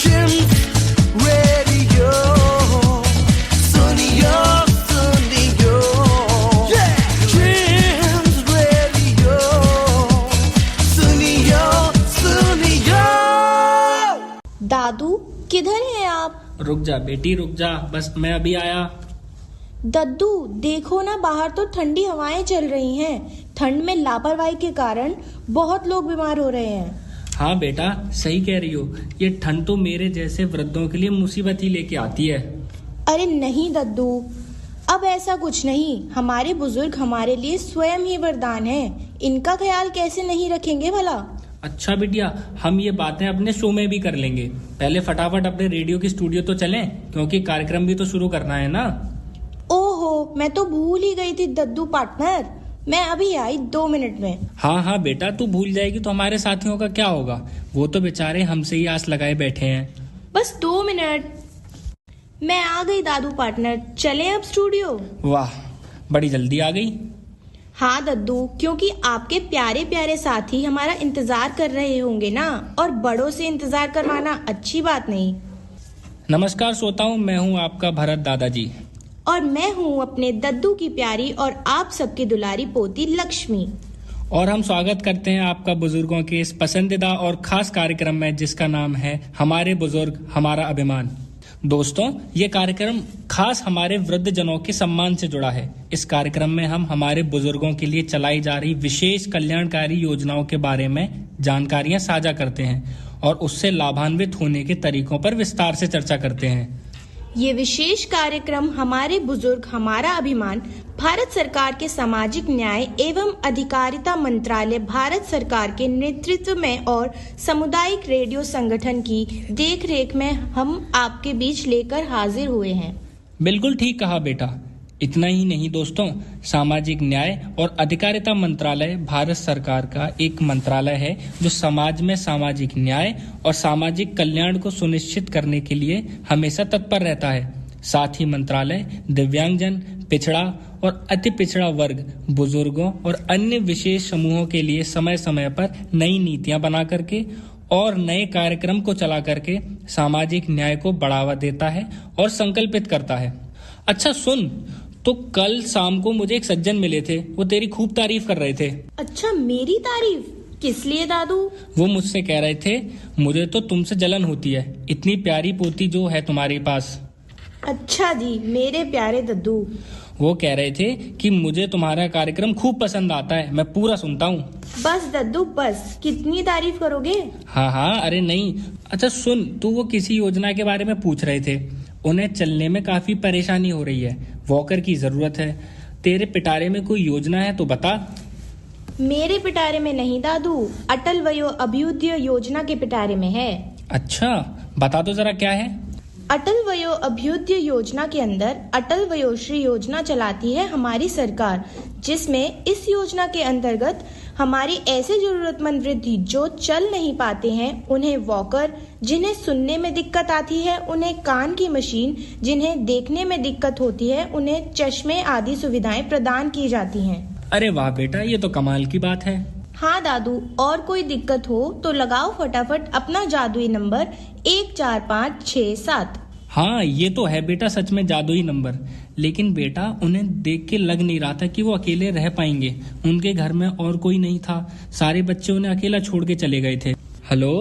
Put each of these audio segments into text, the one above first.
Dreams Radio. Sunio, Sunio. Yeah. Dreams Radio. Sunio, Sunio. दादू किधर हैं आप? रुक जा बेटी रुक जा, बस मैं अभी आया। दद्दू देखो ना, बाहर तो ठंडी हवाएं चल रही हैं। ठंड में लापरवाही के कारण बहुत लोग बीमार हो रहे हैं। हाँ बेटा सही कह रही हो, ये ठंड तो मेरे जैसे वृद्धों के लिए मुसीबत ही लेके आती है। अरे नहीं दद्दू, अब ऐसा कुछ नहीं। हमारे बुजुर्ग हमारे लिए स्वयं ही वरदान हैं। इनका ख्याल कैसे नहीं रखेंगे भला? अच्छा बिटिया, हम ये बातें अपने शो में भी कर लेंगे। पहले फटाफट अपने रेडियो की स्टूडियो तो चलें, क्योंकि कार्यक्रम भी तो शुरू करना है ना। ओहो, मैं तो भूल ही गई थी दद्दू पार्टनर। मैं अभी आई 2 मिनट में। हाँ बेटा, तू भूल जाएगी तो हमारे साथियों का क्या होगा? वो तो बेचारे हमसे ही आस लगाए बैठे हैं। बस 2 मिनट, मैं आ गई दादू पार्टनर। चले अब स्टूडियो? वाह, बड़ी जल्दी आ गई। हाँ दद्दू, क्योंकि आपके प्यारे प्यारे साथी हमारा इंतजार कर रहे होंगे ना, और बड़ों से इंतजार करवाना अच्छी बात नहीं। नमस्कार श्रोताओं, मैं हूँ आपका भरत दादाजी। और मैं हूँ अपने दद्दू की प्यारी और आप सबकी दुलारी पोती लक्ष्मी। और हम स्वागत करते हैं आपका बुजुर्गों के इस पसंदीदा और खास कार्यक्रम में, जिसका नाम है हमारे बुजुर्ग हमारा अभिमान। दोस्तों, ये कार्यक्रम खास हमारे वृद्ध जनों के सम्मान से जुड़ा है। इस कार्यक्रम में हम हमारे बुजुर्गों के लिए चलाई जा रही विशेष कल्याणकारी योजनाओं के बारे में जानकारियां साझा करते हैं और उससे लाभान्वित होने के तरीकों पर विस्तार से चर्चा करते हैं। ये विशेष कार्यक्रम हमारे बुजुर्ग हमारा अभिमान भारत सरकार के सामाजिक न्याय एवं अधिकारिता मंत्रालय भारत सरकार के नेतृत्व में और सामुदायिक रेडियो संगठन की देखरेख में हम आपके बीच लेकर हाजिर हुए हैं। बिल्कुल ठीक कहा बेटा। इतना ही नहीं दोस्तों, सामाजिक न्याय और अधिकारिता मंत्रालय भारत सरकार का एक मंत्रालय है जो समाज में सामाजिक न्याय और सामाजिक कल्याण को सुनिश्चित करने के लिए हमेशा तत्पर रहता है। साथ ही मंत्रालय दिव्यांगजन, पिछड़ा और अति पिछड़ा वर्ग, बुजुर्गों और अन्य विशेष समूहों के लिए समय समय पर नई नीतियां बना करके और नए कार्यक्रम को चला करके सामाजिक न्याय को बढ़ावा देता है और संकल्पित करता है। अच्छा सुन, तो कल शाम को मुझे एक सज्जन मिले थे, वो तेरी खूब तारीफ कर रहे थे। अच्छा, मेरी तारीफ? किस लिए दादू? वो मुझसे कह रहे थे मुझे तो तुमसे जलन होती है, इतनी प्यारी पोती जो है तुम्हारे पास। अच्छा जी, मेरे प्यारे दद्दू। वो कह रहे थे कि मुझे तुम्हारा कार्यक्रम खूब पसंद आता है, मैं पूरा सुनता हूँ। बस दद्दू बस, कितनी तारीफ करोगे? हाँ अरे नहीं। अच्छा सुन, तू वो किसी योजना के बारे में पूछ रहे थे। उन्हें चलने में काफी परेशानी हो रही है, वॉकर की जरूरत है। तेरे पिटारे में कोई योजना है तो बता। मेरे पिटारे में नहीं दादू, अटल वयो अभ्युदय योजना के पिटारे में है। अच्छा, बता तो जरा क्या है। अटल वयो अभ्युदय योजना के अंदर अटल वयोश्री योजना चलाती है हमारी सरकार, जिसमें इस योजना के अंतर्गत हमारी ऐसे जरूरतमंद वृद्ध जो चल नहीं पाते हैं उन्हें वॉकर, जिन्हें सुनने में दिक्कत आती है उन्हें कान की मशीन, जिन्हें देखने में दिक्कत होती है उन्हें चश्मे आदि सुविधाएं प्रदान की जाती हैं। अरे वाह बेटा, ये तो कमाल की बात है। हाँ दादू, और कोई दिक्कत हो तो लगाओ फटाफट अपना जादुई नंबर 14567। हाँ ये तो है बेटा, सच में जादुई नंबर। लेकिन बेटा उन्हें देख के लग नहीं रहा था कि वो अकेले रह पाएंगे। उनके घर में और कोई नहीं था, सारे बच्चे उन्हें अकेला छोड़ के चले गए थे। हेलो,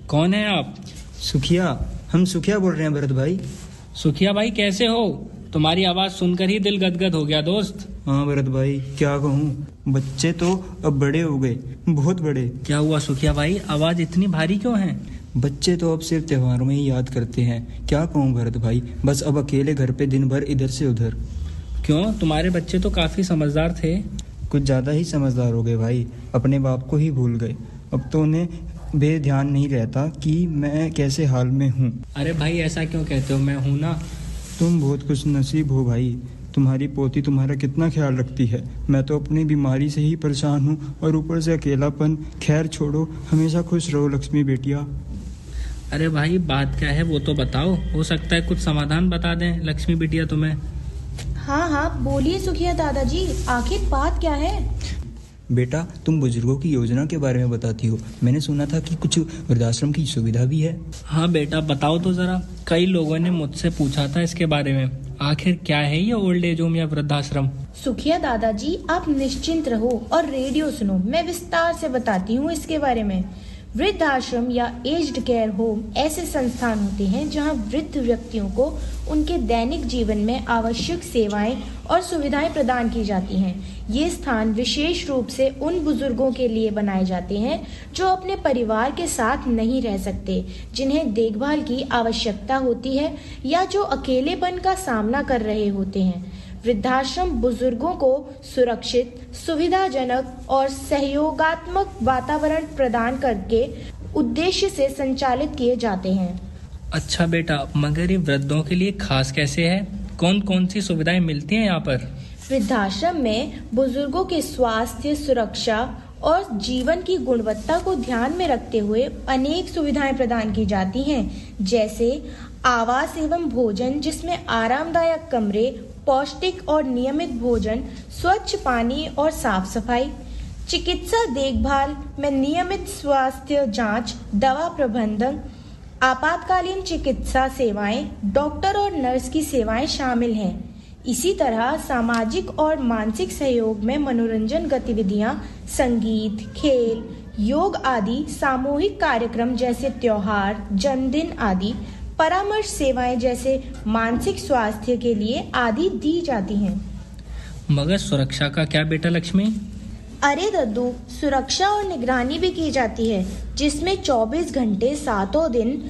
कौन है आप? सुखिया, हम सुखिया बोल रहे हैं भरत भाई। सुखिया भाई कैसे हो? तुम्हारी आवाज सुनकर ही दिल गदगद हो गया दोस्त। हाँ भरत भाई, क्या कहूँ, बच्चे तो अब बड़े हो गए, बहुत बड़े। क्या हुआ सुखिया भाई, आवाज इतनी भारी क्यों है? बच्चे तो अब सिर्फ त्योहारों में ही याद करते हैं। क्या कहूँ भरत भाई, बस अब अकेले घर पे दिन भर इधर से उधर। क्यों, तुम्हारे बच्चे तो काफी समझदार थे। कुछ ज्यादा ही समझदार हो गए भाई, अपने बाप को ही भूल गए। अब तो उन्हें बेध्यान नहीं रहता कि मैं कैसे हाल में हूँ। अरे भाई ऐसा क्यों कहते हो, मैं हूँ ना। तुम बहुत खुश नसीब हो भाई, तुम्हारी पोती तुम्हारा कितना ख्याल रखती है। मैं तो अपनी बीमारी से ही परेशान हूँ और ऊपर से अकेलापन। खैर छोड़ो, हमेशा खुश रहो लक्ष्मी बेटिया। अरे भाई बात क्या है वो तो बताओ, हो सकता है कुछ समाधान बता दें लक्ष्मी बिटिया तुम्हें। हाँ बोलिए सुखिया दादाजी, आखिर बात क्या है? बेटा, तुम बुजुर्गों की योजना के बारे में बताती हो। मैंने सुना था कि कुछ वृद्धाश्रम की सुविधा भी है। हाँ बेटा, बताओ तो जरा। कई लोगों ने मुझसे पूछा था इसके बारे में। आखिर क्या है ये ओल्ड एज होम या वृद्धाश्रम? सुखिया दादाजी, आप निश्चिंत रहो और रेडियो सुनो, मैं विस्तार से बताती हूँ इसके बारे में। वृद्धाश्रम या एज्ड केयर होम ऐसे संस्थान होते हैं जहां वृद्ध व्यक्तियों को उनके दैनिक जीवन में आवश्यक सेवाएं और सुविधाएं प्रदान की जाती हैं। ये स्थान विशेष रूप से उन बुजुर्गों के लिए बनाए जाते हैं जो अपने परिवार के साथ नहीं रह सकते, जिन्हें देखभाल की आवश्यकता होती है या जो अकेलेपन का सामना कर रहे होते हैं। वृद्धाश्रम बुजुर्गों को सुरक्षित, सुविधाजनक और सहयोगात्मक वातावरण प्रदान करके उद्देश्य से संचालित किए जाते हैं। अच्छा बेटा, मगर ये वृद्धों के लिए खास कैसे है? कौन कौन सी सुविधाएं मिलती हैं यहाँ पर? वृद्धाश्रम में बुजुर्गों के स्वास्थ्य, सुरक्षा और जीवन की गुणवत्ता को ध्यान में रखते हुए अनेक सुविधाएं प्रदान की जाती हैं, जैसे आवास एवं भोजन, जिसमें आरामदायक कमरे, पौष्टिक और नियमित भोजन, स्वच्छ पानी और साफ सफाई, चिकित्सा देखभाल में नियमित स्वास्थ्य जांच, दवा प्रबंधन, आपातकालीन चिकित्सा सेवाएं, डॉक्टर और नर्स की सेवाएं शामिल हैं। इसी तरह सामाजिक और मानसिक सहयोग में मनोरंजन गतिविधियां, संगीत, खेल, योग आदि सामूहिक कार्यक्रम जैसे त्योहार, जन्मदिन आदि, परामर्श सेवाएं जैसे मानसिक स्वास्थ्य के लिए आदि दी जाती हैं। मगर सुरक्षा का क्या बेटा लक्ष्मी? अरे दद्दू, सुरक्षा और निगरानी भी की जाती है, जिसमें 24 घंटे सातों दिन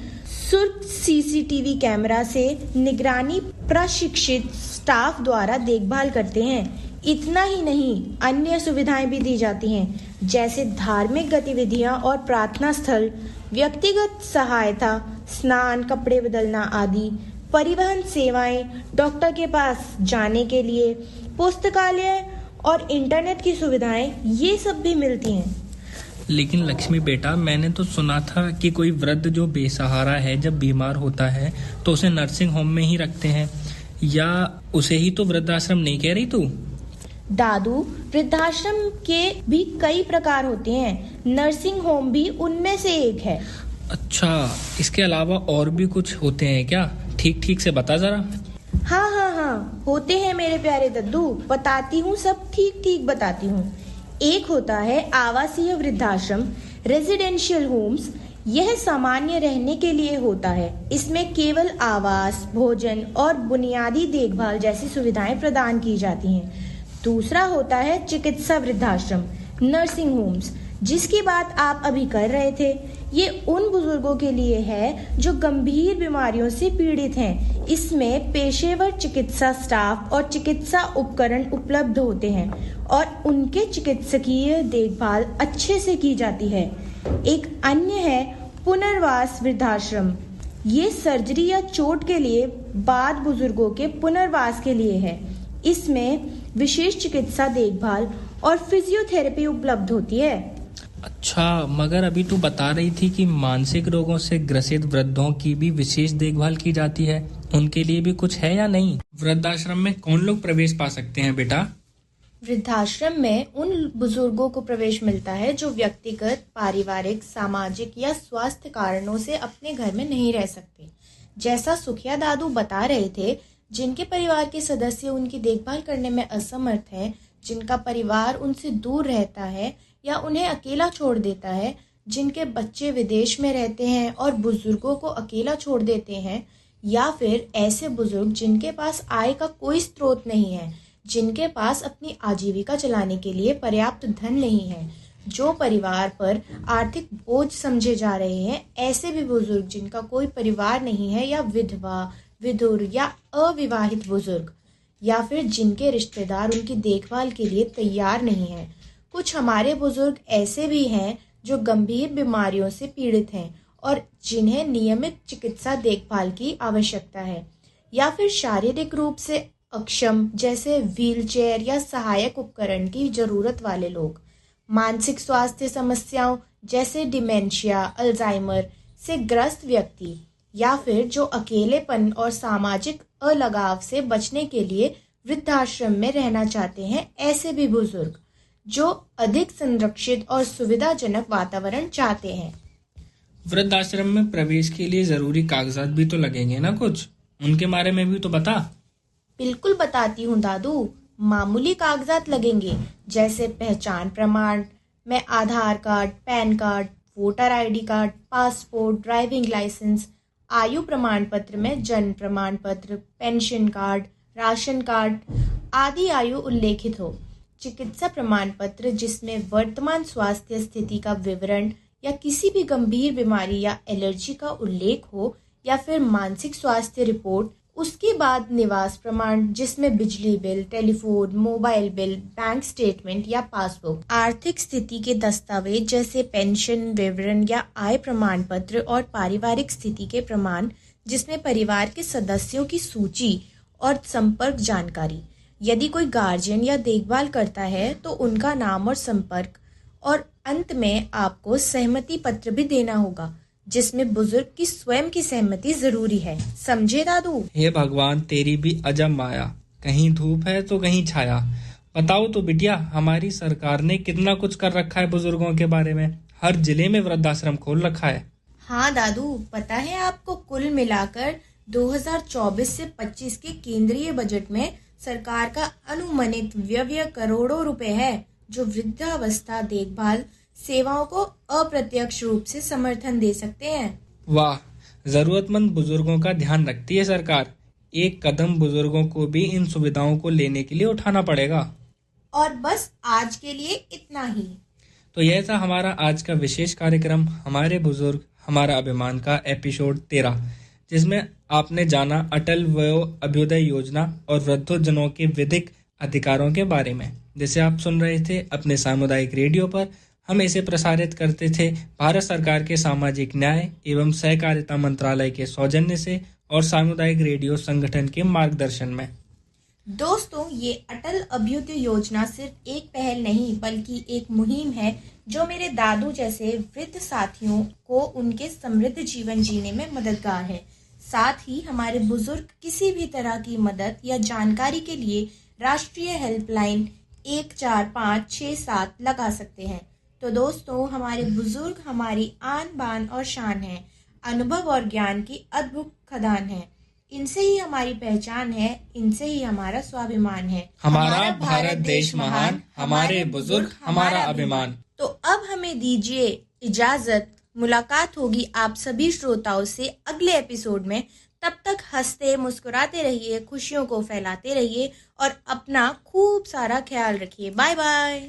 सीसीटीवी कैमरा से निगरानी प्रशिक्षित स्टाफ द्वारा देखभाल करते हैं। इतना ही नहीं, अन्य सुविधाएं भी दी जाती हैं, जैसे धार्मिक गतिविधियां और प्रार्थना स्थल, व्यक्तिगत सहायता, स्नान, कपड़े बदलना आदि, परिवहन सेवाएं, डॉक्टर के पास जाने के लिए, पुस्तकालय और इंटरनेट की सुविधाएं, ये सब भी मिलती हैं। लेकिन लक्ष्मी बेटा, मैंने तो सुना था कि कोई वृद्ध जो बेसहारा है, जब बीमार होता है तो उसे नर्सिंग होम में ही रखते हैं, या उसे ही तो वृद्धाश्रम नहीं कह रही तू? दादू, वृद्धाश्रम के भी कई प्रकार होते हैं, नर्सिंग होम भी उनमें से एक है। अच्छा, इसके अलावा और भी कुछ होते हैं क्या? ठीक ठीक से बता जरा। हाँ, होते हैं मेरे प्यारे दद्दू, बताती हूँ, सब ठीक ठीक बताती हूँ। एक होता है आवासीय वृद्धाश्रम, रेजिडेंशियल होम्स। यह सामान्य रहने के लिए होता है। इसमें केवल आवास, भोजन और बुनियादी देखभाल जैसी सुविधाएं प्रदान की जाती हैं। दूसरा होता है चिकित्सा वृद्धाश्रम, नर्सिंग होम्स, जिसकी बात आप अभी कर रहे थे। ये उन बुजुर्गों के लिए है जो गंभीर बीमारियों से पीड़ित हैं। इसमें पेशेवर चिकित्सा स्टाफ और चिकित्सा उपकरण उपलब्ध होते हैं और उनके चिकित्सकीय देखभाल अच्छे से की जाती है। एक अन्य है पुनर्वास वृद्धाश्रम। ये सर्जरी या चोट के लिए बाद बुजुर्गों के पुनर्वास के लिए है। इसमें विशेष चिकित्सा देखभाल और फिजियोथेरेपी उपलब्ध होती है। अच्छा, मगर अभी तू बता रही थी कि मानसिक रोगों से ग्रसित वृद्धों की भी विशेष देखभाल की जाती है। उनके लिए भी कुछ है या नहीं? वृद्धाश्रम में कौन लोग प्रवेश पा सकते हैं बेटा? वृद्धाश्रम में उन बुजुर्गों को प्रवेश मिलता है जो व्यक्तिगत, पारिवारिक, सामाजिक या स्वास्थ्य कारणों से अपने घर में नहीं रह सकते। जैसा सुखिया दादू बता रहे थे, जिनके परिवार के सदस्य उनकी देखभाल करने में असमर्थ हैं, जिनका परिवार उनसे दूर रहता है या उन्हें अकेला छोड़ देता है, जिनके बच्चे विदेश में रहते हैं और बुजुर्गों को अकेला छोड़ देते हैं, या फिर ऐसे बुजुर्ग जिनके पास आय का कोई स्रोत नहीं है, जिनके पास अपनी आजीविका चलाने के लिए पर्याप्त धन नहीं है, जो परिवार पर आर्थिक बोझ समझे जा रहे हैं, ऐसे भी बुजुर्ग जिनका कोई परिवार नहीं है, या विधवा, विधुर या अविवाहित बुजुर्ग, या फिर जिनके रिश्तेदार उनकी देखभाल के लिए तैयार नहीं है। कुछ हमारे बुजुर्ग ऐसे भी हैं जो गंभीर बीमारियों से पीड़ित हैं और जिन्हें नियमित चिकित्सा देखभाल की आवश्यकता है, या फिर शारीरिक रूप से अक्षम, जैसे व्हीलचेयर या सहायक उपकरण की जरूरत वाले लोग। मानसिक स्वास्थ्य समस्याओं जैसे डिमेंशिया, अल्जाइमर से ग्रस्त व्यक्ति, या फिर जो अकेलेपन और सामाजिक अलगाव से बचने के लिए वृद्धाश्रम में रहना चाहते हैं, ऐसे भी बुजुर्ग। जो अधिक संरक्षित और सुविधाजनक वातावरण चाहते हैं। वृद्धाश्रम में प्रवेश के लिए जरूरी कागजात भी तो लगेंगे ना कुछ, उनके बारे में भी तो बता। बिल्कुल बताती हूँ दादू। मामूली कागजात लगेंगे, जैसे पहचान प्रमाण में Aadhaar card, PAN card, voter ID card, passport, driving licence, आयु प्रमाण पत्र में जन्म प्रमाण पत्र, पेंशन कार्ड, राशन कार्ड आदि आयु उल्लेखित हो, चिकित्सा प्रमाण पत्र जिसमें वर्तमान स्वास्थ्य स्थिति का विवरण या किसी भी गंभीर बीमारी या एलर्जी का उल्लेख हो, या फिर मानसिक स्वास्थ्य रिपोर्ट। उसके बाद निवास प्रमाण जिसमें बिजली bill, telephone, mobile bill, bank statement या पासबुक, आर्थिक स्थिति के दस्तावेज जैसे पेंशन विवरण या आय प्रमाण पत्र, और पारिवारिक स्थिति के प्रमाण जिसमें परिवार के सदस्यों की सूची और संपर्क जानकारी। यदि कोई गार्जियन या देखभाल करता है तो उनका नाम और संपर्क, और अंत में आपको सहमति पत्र भी देना होगा जिसमें बुजुर्ग की स्वयं की सहमति जरूरी है। समझे दादू? हे भगवान, तेरी भी अजब माया, कहीं धूप है तो कहीं छाया। बताओ तो बिटिया, हमारी सरकार ने कितना कुछ कर रखा है बुजुर्गों के बारे में। हर जिले में वृद्धाश्रम खोल रखा है। हाँ दादू, पता है आपको, कुल मिलाकर 2024 से 25 के केंद्रीय बजट में सरकार का अनुमानित व्यय करोड़ों रुपए है, जो वृद्धावस्था देखभाल सेवाओं को अप्रत्यक्ष रूप से समर्थन दे सकते हैं। वाह, जरूरतमंद बुजुर्गों का ध्यान रखती है सरकार। एक कदम बुजुर्गों को भी इन सुविधाओं को लेने के लिए उठाना पड़ेगा। और बस आज के लिए इतना ही। तो यह था हमारा आज का विशेष कार्यक्रम, हमारे बुजुर्ग हमारा अभिमान का एपिसोड 13, जिसमें आपने जाना अटल वयो अभ्युदय योजना और वृद्धजनों के विधिक अधिकारों के बारे में, जिसे आप सुन रहे थे अपने सामुदायिक रेडियो पर। हम इसे प्रसारित करते थे भारत सरकार के सामाजिक न्याय एवं सहकारिता मंत्रालय के सौजन्य से और सामुदायिक रेडियो संगठन के मार्गदर्शन में। दोस्तों, ये अटल अभ्युदय योजना सिर्फ एक पहल नहीं बल्कि एक मुहिम है, जो मेरे दादू जैसे वृद्ध साथियों को उनके समृद्ध जीवन जीने में मददगार है। साथ ही हमारे बुजुर्ग किसी भी तरह की मदद या जानकारी के लिए राष्ट्रीय हेल्पलाइन 14567 लगा सकते हैं। तो दोस्तों, हमारे बुजुर्ग हमारी आन बान और शान है, अनुभव और ज्ञान की अद्भुत खदान है। इनसे ही हमारी पहचान है, इनसे ही हमारा स्वाभिमान है। हमारा भारत देश महान, हमारे बुजुर्ग हमारा अभिमान। तो अब हमें दीजिए इजाजत। मुलाकात होगी आप सभी श्रोताओं से अगले एपिसोड में। तब तक हंसते मुस्कुराते रहिए, खुशियों को फैलाते रहिए और अपना खूब सारा ख्याल रखिए। Bye bye.